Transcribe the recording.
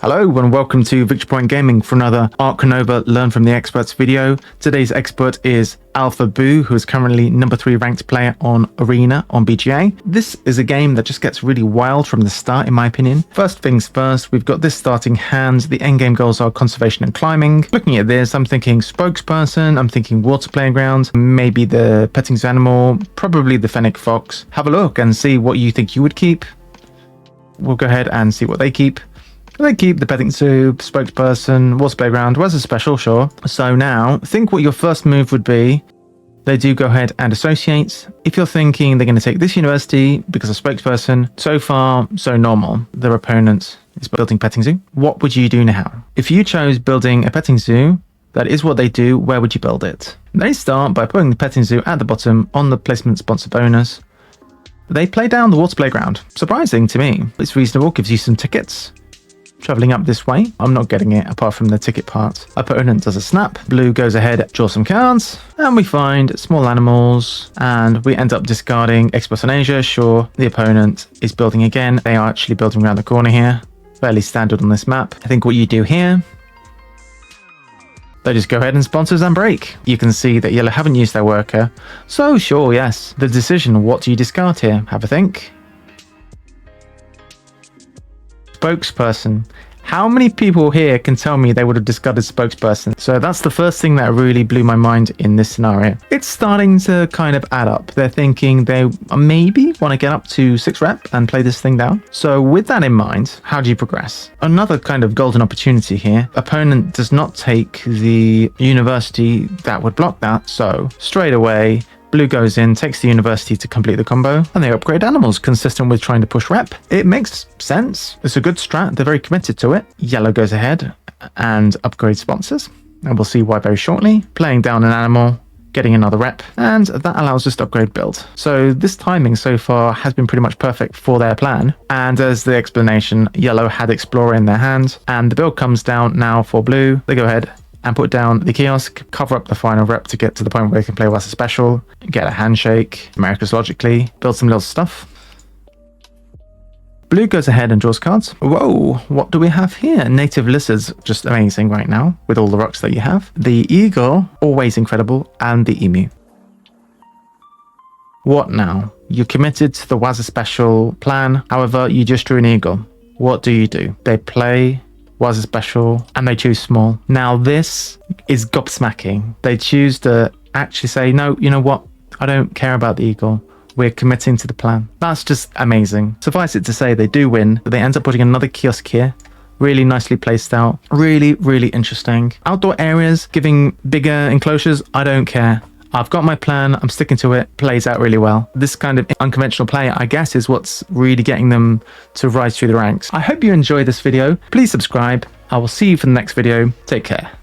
Hello and welcome to Victory Point Gaming for another Ark Nova Learn from the Experts video. Today's expert is Alpha Boo, who is currently number 3 ranked player on Arena on BGA. This is a game that just gets really wild from the start, in my opinion. First things first, we've got this starting hand. The endgame goals are conservation and climbing. Looking at this, I'm thinking spokesperson, I'm thinking water playground, maybe the petting zoo animal, probably the fennec fox. Have a look and see what you think you would keep. We'll go ahead and see what they keep. They keep the petting zoo, spokesperson, water playground, was a special, sure. So now, think what your first move would be. They do go ahead and associate. If you're thinking they're going to take this university because of spokesperson, so far, so normal. Their opponent is building petting zoo. What would you do now? If you chose building a petting zoo, that is what they do, where would you build it? They start by putting the petting zoo at the bottom on the placement sponsor bonus. They play down the water playground. Surprising to me. It's reasonable, gives you some tickets. Traveling up this way, I'm not getting it apart from the ticket part. Opponent does a snap, blue goes ahead, draws some cards, and we find small animals, and we end up discarding Express on Asia. Sure, the opponent is building again. They are actually building around the corner here. Fairly standard on this map. I think what you do here, they just go ahead and sponsors and break. You can see that yellow haven't used their worker. So sure, yes. The decision, what do you discard here? Have a think. Spokesperson. How many people here can tell me they would have discarded spokesperson? So that's the first thing that really blew my mind in this scenario. It's starting to kind of add up. They're thinking they maybe want to get up to 6 rep and play this thing down. So with that in mind, how do you progress? Another kind of golden opportunity here. Opponent does not take the university that would block that. So straight away, blue goes in, takes the university to complete the combo, and they upgrade animals, consistent with trying to push rep. It makes sense. It's a good strat. They're very committed to it. Yellow goes ahead and upgrades sponsors, and we'll see why very shortly. Playing down an animal, getting another rep, and that allows us to upgrade build. So this timing so far has been pretty much perfect for their plan. And as the explanation, yellow had Explorer in their hand, and the build comes down now for blue. They go ahead and put down the kiosk, cover up the final rep to get to the point where they can play as a special, get a handshake, America's logically, build some little stuff. Blue goes ahead and draws cards. Whoa, what do we have here? Native lizards, just amazing right now with all the rocks that you have. The eagle, always incredible, and the emu. What now? You're committed to the Wazza special plan, however, you just drew an eagle. What do? They play was a special and they choose small. Now this is gobsmacking. They choose to actually say, no, you know what? I don't care about the eagle. We're committing to the plan. That's just amazing. Suffice it to say they do win, but they end up putting another kiosk here. Really nicely placed out. Really, really interesting. Outdoor areas, giving bigger enclosures, I don't care. I've got my plan, I'm sticking to it, plays out really well. This kind of unconventional play, I guess, is what's really getting them to rise through the ranks. I hope you enjoyed this video. Please subscribe. I will see you for the next video. Take care.